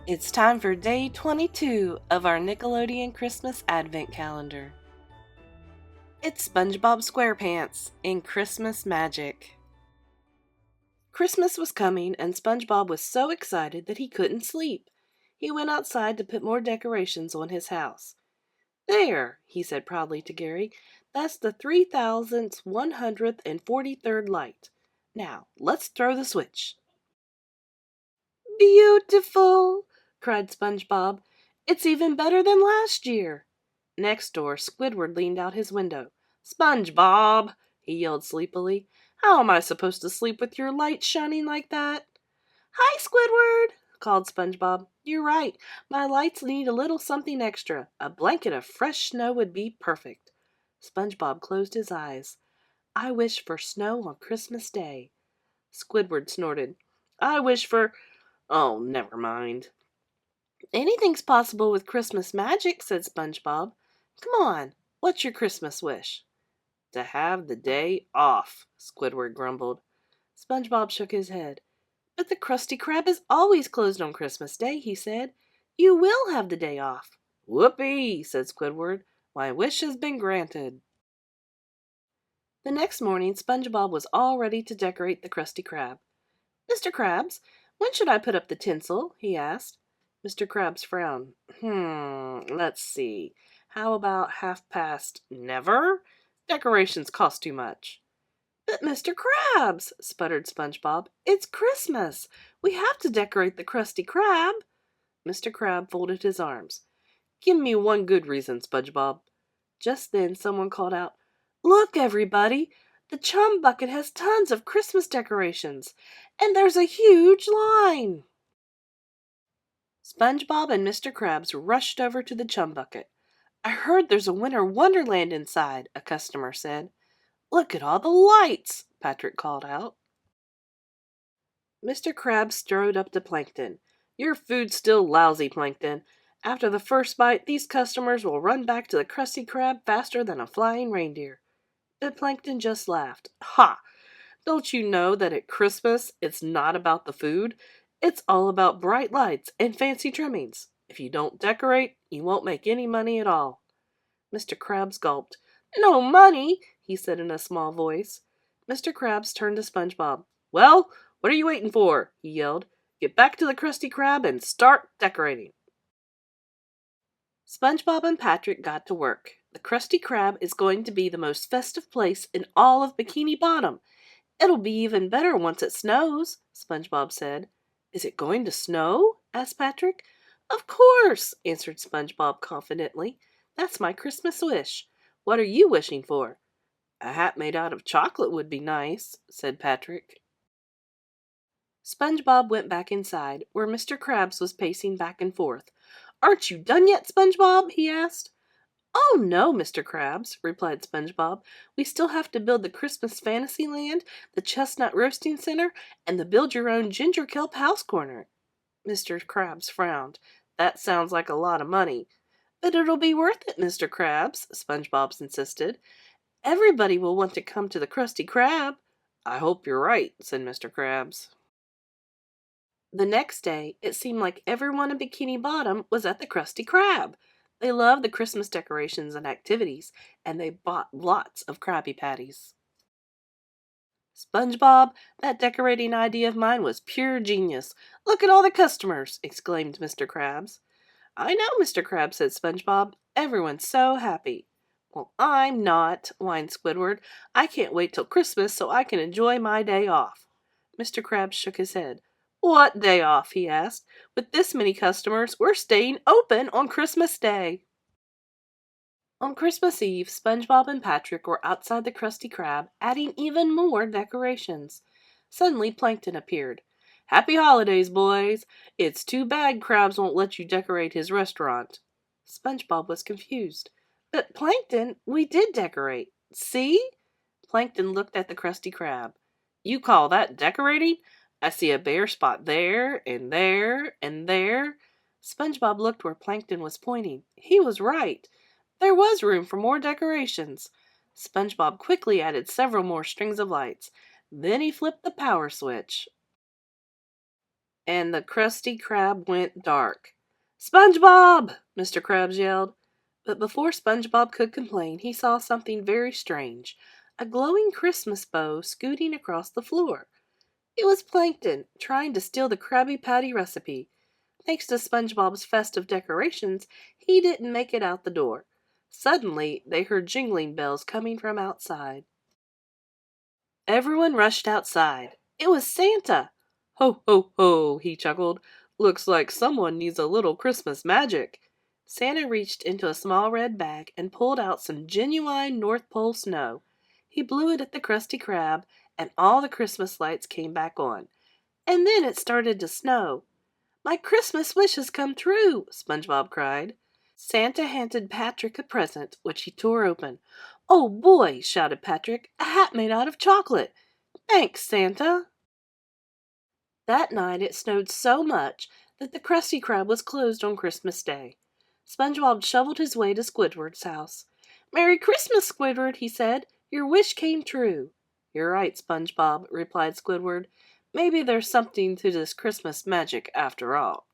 It's time for day 22 of our Nickelodeon Christmas Advent Calendar. It's SpongeBob SquarePants in Christmas Magic. Christmas was coming, and SpongeBob was so excited that he couldn't sleep. He went outside to put more decorations on his house. "There," he said proudly to Gary, "that's the 3,143rd light. Now, let's throw the switch." "Beautiful!" cried SpongeBob. "It's even better than last year." Next door, Squidward leaned out his window. "SpongeBob!" he yelled sleepily. "How am I supposed to sleep with your light shining like that?" "Hi, Squidward!" called SpongeBob. "You're right. My lights need a little something extra. A blanket of fresh snow would be perfect." SpongeBob closed his eyes. "I wish for snow on Christmas Day." Squidward snorted. "I wish for... Oh, never mind." "Anything's possible with Christmas magic," said SpongeBob. "Come on, what's your Christmas wish?" "To have the day off," Squidward grumbled. SpongeBob shook his head. "But the Krusty Krab is always closed on Christmas Day," he said. "You will have the day off." "Whoopee," said Squidward. "My wish has been granted." The next morning, SpongeBob was all ready to decorate the Krusty Krab. "Mr. Krabs, when should I put up the tinsel?" he asked. Mr. Krabs frowned. Let's see. How about 1/2 past never? Decorations cost too much." "But Mr. Krabs," sputtered SpongeBob, "it's Christmas. We have to decorate the Krusty Krab." Mr. Krab folded his arms. "Give me one good reason, SpongeBob." Just then someone called out, "Look, everybody! The Chum Bucket has tons of Christmas decorations, and there's a huge line." SpongeBob and Mr. Krabs rushed over to the Chum Bucket. "I heard there's a winter wonderland inside," a customer said. "Look at all the lights," Patrick called out. Mr. Krabs strode up to Plankton. "Your food's still lousy, Plankton. After the first bite, these customers will run back to the Krusty Krab faster than a flying reindeer." But Plankton just laughed. "Ha! Don't you know that at Christmas it's not about the food? It's all about bright lights and fancy trimmings. If you don't decorate, you won't make any money at all." Mr. Krabs gulped. "No money!" he said in a small voice. Mr. Krabs turned to SpongeBob. "Well, what are you waiting for?" he yelled. "Get back to the Krusty Krab and start decorating." SpongeBob and Patrick got to work. The Krusty Krab is going to be the most festive place in all of Bikini Bottom. "It'll be even better once it snows," SpongeBob said. "Is it going to snow?" asked Patrick. "Of course," answered SpongeBob confidently. "That's my Christmas wish. What are you wishing for?" "A hat made out of chocolate would be nice," said Patrick. SpongeBob went back inside, where Mr. Krabs was pacing back and forth. "Aren't you done yet, SpongeBob?" he asked. "Oh, no, Mr. Krabs," replied SpongeBob. "We still have to build the Christmas Fantasyland, the Chestnut Roasting Center, and the Build-Your-Own Ginger Kelp House Corner." Mr. Krabs frowned. "That sounds like a lot of money." "But it'll be worth it, Mr. Krabs," SpongeBob insisted. "Everybody will want to come to the Krusty Krab." "I hope you're right," said Mr. Krabs. The next day, it seemed like everyone in Bikini Bottom was at the Krusty Krab. They loved the Christmas decorations and activities, and they bought lots of Krabby Patties. "SpongeBob, that decorating idea of mine was pure genius. Look at all the customers!" exclaimed Mr. Krabs. "I know, Mr. Krabs," said SpongeBob. "Everyone's so happy." "Well, I'm not," whined Squidward. "I can't wait till Christmas so I can enjoy my day off." Mr. Krabs shook his head. "What day off?" he asked. "With this many customers, we're staying open on Christmas Day." On Christmas Eve, SpongeBob and Patrick were outside the Krusty Krab, adding even more decorations. Suddenly, Plankton appeared. "Happy holidays, boys! It's too bad Krabs won't let you decorate his restaurant." SpongeBob was confused. "But Plankton, we did decorate. See?" Plankton looked at the Krusty Krab. "You call that decorating? I see a bare spot there, and there, and there." SpongeBob looked where Plankton was pointing. He was right. There was room for more decorations. SpongeBob quickly added several more strings of lights. Then he flipped the power switch. and the Krusty Krab went dark. "SpongeBob!" Mr. Krabs yelled. But before SpongeBob could complain, he saw something very strange, a glowing Christmas bow scooting across the floor. It was Plankton, trying to steal the Krabby Patty recipe. Thanks to SpongeBob's festive decorations, he didn't make it out the door. Suddenly, they heard jingling bells coming from outside. Everyone rushed outside. It was Santa! "Ho, ho, ho!" he chuckled. "Looks like someone needs a little Christmas magic." Santa reached into a small red bag and pulled out some genuine North Pole snow. He blew it at the Krusty Krab, and all the Christmas lights came back on. And then it started to snow. "My Christmas wish has come true!" SpongeBob cried. Santa handed Patrick a present, which he tore open. "Oh boy!" shouted Patrick. "A hat made out of chocolate! Thanks, Santa!" That night it snowed so much that the Krusty Krab was closed on Christmas Day. SpongeBob shoveled his way to Squidward's house. "Merry Christmas, Squidward," he said. "Your wish came true." "You're right, SpongeBob," replied Squidward. "Maybe there's something to this Christmas magic after all."